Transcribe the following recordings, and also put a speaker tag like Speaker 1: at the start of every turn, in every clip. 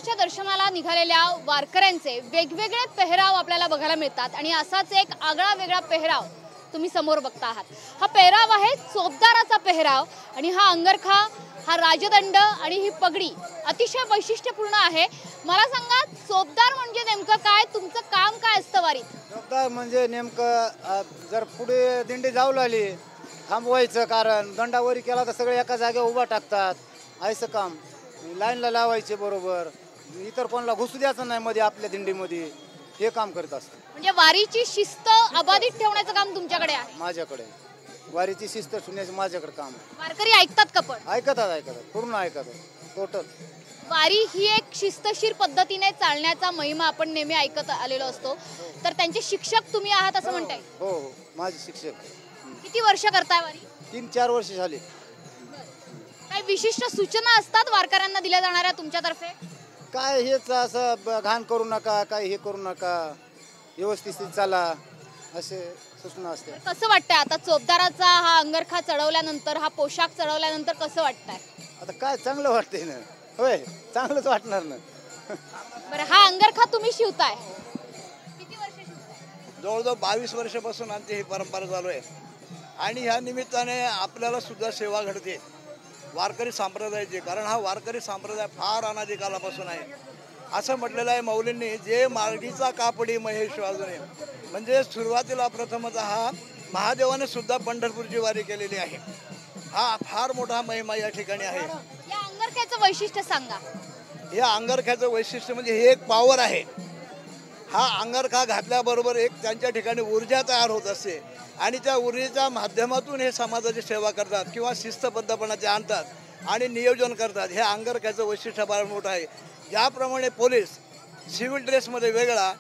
Speaker 1: चोपदाराच्या दर्शनाला निघालेल्या वारकऱ्यांचे वेगवेगळे पेहराव आपल्याला बघायला मिळतात आणि असाच एक आगळा वेगळा पेहराव तुम्ही समोर बघता आहात। हा पेहराव आहे चोपदाराचा पेहराव आणि हा अंगरखा, हा राजदंड आणि ही पगडी अतिशय वैशिष्ट्यपूर्ण आहे। मला सांगा, चोपदार म्हणजे नेमकं काय, तुमचं काम काय असतं वारीत?
Speaker 2: चोपदार म्हणजे नेमकं जर पुढे दिंडी जाऊ लागली थांबवायचं, कारण दंडावरी केला तर सगळे एका जागेवर उभा टाकतात, असं काम लाईनला लावायचे बरोबर, इतर कोणाला घुसू द्यायचं नाही मध्ये आपल्या दिंडीमध्ये, हे काम करत असतं।
Speaker 1: म्हणजे वारीची शिस्त अबाधित ठेवण्याचं काम तुमच्याकडे आहे?
Speaker 2: माझ्याकडे वारीची शिस्त ठेवण्याचं माझ्याकडे काम आहे।
Speaker 1: वारकरी ऐकतात का? पण
Speaker 2: ऐकतात, पूर्ण ऐकतात, टोटल।
Speaker 1: वारी ही एक शिस्तशीर पद्धतीने चालण्याचा महिमा आपण नेहमी ऐकत आलेलो असतो, तर त्यांचे शिक्षक तुम्ही आहात असं म्हणताय?
Speaker 2: हो, माझे शिक्षक।
Speaker 1: किती वर्ष करताय वारी?
Speaker 2: 3-4 वर्ष झाली।
Speaker 1: काही विशिष्ट सूचना असतात वारकऱ्यांना दिल्या जाणाऱ्या तुमच्यातर्फे?
Speaker 2: काय हेच असं घाण करू नका, काय हे करू नका, व्यवस्थित चला, असे सूचना असते।
Speaker 1: कसं वाटतंय आता चोपदाराचा हा अंगरखा चढवल्यानंतर, हा पोशाख चढवल्यानंतर कसं वाटतंय?
Speaker 2: आता काय चांगलं वाटतंय ना? होय, चांगलंच वाटणार ना।
Speaker 1: बरं, हा अंगरखा तुम्ही शिवताय किती वर्ष शिवताय?
Speaker 3: जवळजवळ 22 वर्षापासून आमची ही परंपरा चालू आहे आणि ह्या निमित्ताने आपल्याला सुद्धा सेवा घडते वारकरी संप्रदायाची, कारण हा वारकरी संप्रदाय फार अनादी कालापासून आहे। असं म्हटलेलं आहे मौलींनी, जे मार्गीचा कापडी महेश वाजणे, म्हणजे सुरुवातीला प्रथमतः हा महादेवाने सुद्धा पंढरपूरची वारी केलेली आहे। हा फार मोठा महिमा या ठिकाणी आहे।
Speaker 1: या अंगरख्याचं वैशिष्ट्य सांगा।
Speaker 3: या अंगरख्याचं वैशिष्ट्य म्हणजे हे एक पॉवर आहे। हा अंगरखा घातल्याबरोबर एक त्यांच्या ठिकाणी ऊर्जा तयार होत असते आणि त्या ऊर्जेच्या माध्यमातून हे समाजाची सेवा करतात किंवा शिस्तबद्धपणा ते आणतात आणि नियोजन करतात। हे अंगरख्याचं वैशिष्ट्य फार मोठं आहे। ज्याप्रमाणे पोलीस सिव्हिल ड्रेसमध्ये वेगळा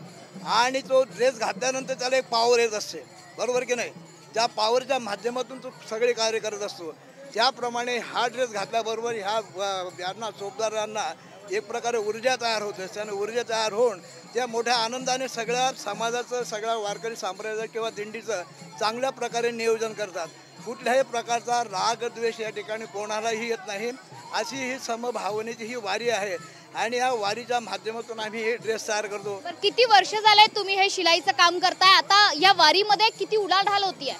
Speaker 3: आणि तो ड्रेस घातल्यानंतर त्याला एक पॉवर येत असते, बरोबर की नाही? त्या पॉवरच्या माध्यमातून तो सगळे कार्य करत असतो। त्याप्रमाणे हा ड्रेस घातल्याबरोबर ह्या चोपदारांना एक प्रकारे ऊर्जा तयार होते, त्याने ऊर्जा तयार होऊन त्या मोठ्या आनंदाने सगळ्या समाजाचं, सगळ्या वारकरी संप्रदाय किंवा दिंडीचं चांगल्या प्रकारे नियोजन करतात। कुठल्याही प्रकारचा राग द्वेष या ठिकाणी कोणालाही येत नाही, अशी ही समभावनेची ही वारी आहे आणि या वारीच्या माध्यमातून आम्ही हे ड्रेस तयार करतो।
Speaker 1: किती वर्ष झाले तुम्ही हे शिलाईचं काम करताय? आता या वारीमध्ये किती उलाढाल होतीये?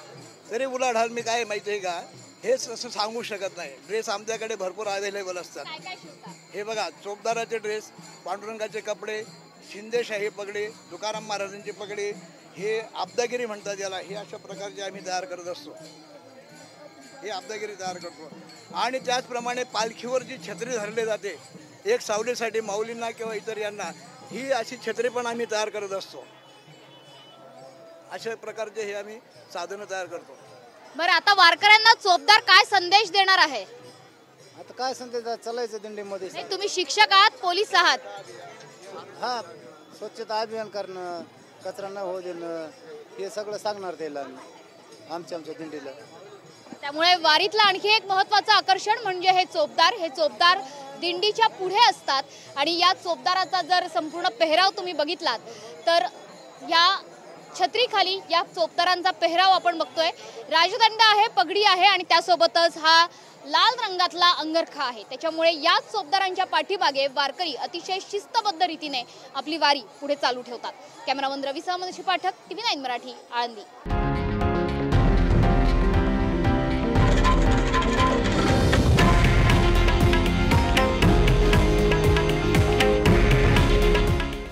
Speaker 3: तरी उलाढाल मी काय माहिती आहे का, हेच असं सांगू शकत नाही। ड्रेस आमच्याकडे भरपूर अवेलेबल असतात। हे बघा, चोपदाराचे ड्रेस, पांडुरंगाचे कपडे, शिंदेशाही पगडी, तुकाराम महाराजांची पगडी, हे अब्दागिरी म्हणतात याला, हे अशा प्रकारचे आम्ही तयार करत असतो। हे अब्दागिरी तयार करतो आणि त्याचप्रमाणे पालखीवर जी छत्री धरली जाते एक सावलीसाठी माऊलींना किंवा इतर यांना, ही अशी छत्री पण आम्ही तयार करत असतो। अशा प्रकारचे हे आम्ही साधनं तयार करतो।
Speaker 1: बरं, आता वारकऱ्यांना चोपदार काय संदेश देणार आहे?
Speaker 2: आता काय संदेश, चालायचं दिंडीमध्ये।
Speaker 1: तुम्ही शिक्षक आहात, पोलीस आहात?
Speaker 2: हा, स्वच्छता अभियान करणं, कचरा न होऊ देणं, हे सगळं सांगणार त्याला आमच्या दिंडीला।
Speaker 1: त्यामुळे वारीतलं आणखी एक महत्त्वाचं आकर्षण म्हणजे हे चोपदार। हे चोपदार दिंडीच्या पुढे असतात आणि या चोपदाराचा जर संपूर्ण पेहराव तुम्ही बघितलात तर या छत्रीखाली या चोपदारांचा पेहराव आपण बघतोय। राजदंड आहे, पगडी आहे आणि त्यासोबतच हा लाल रंगातला अंगरखा आहे। त्याच्यामुळे या चोपदारांच्या पाठीमागे वारकरी अतिशय शिस्तबद्ध रीतीने आपली वारी पुढे चालू ठेवतात। कॅमेरामन रवीसह मनोज पाठक, TV9 मराठी, आळंदी।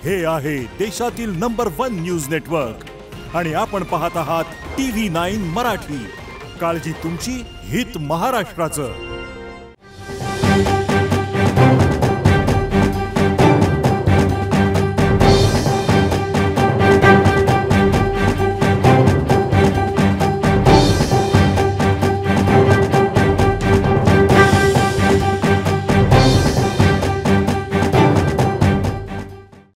Speaker 4: हे आहे देशातील नंबर 1 न्यूज नेटवर्क आणि आपण पाहत आहात TV9 मराठी। काळजी तुमची, हित महाराष्ट्राचं।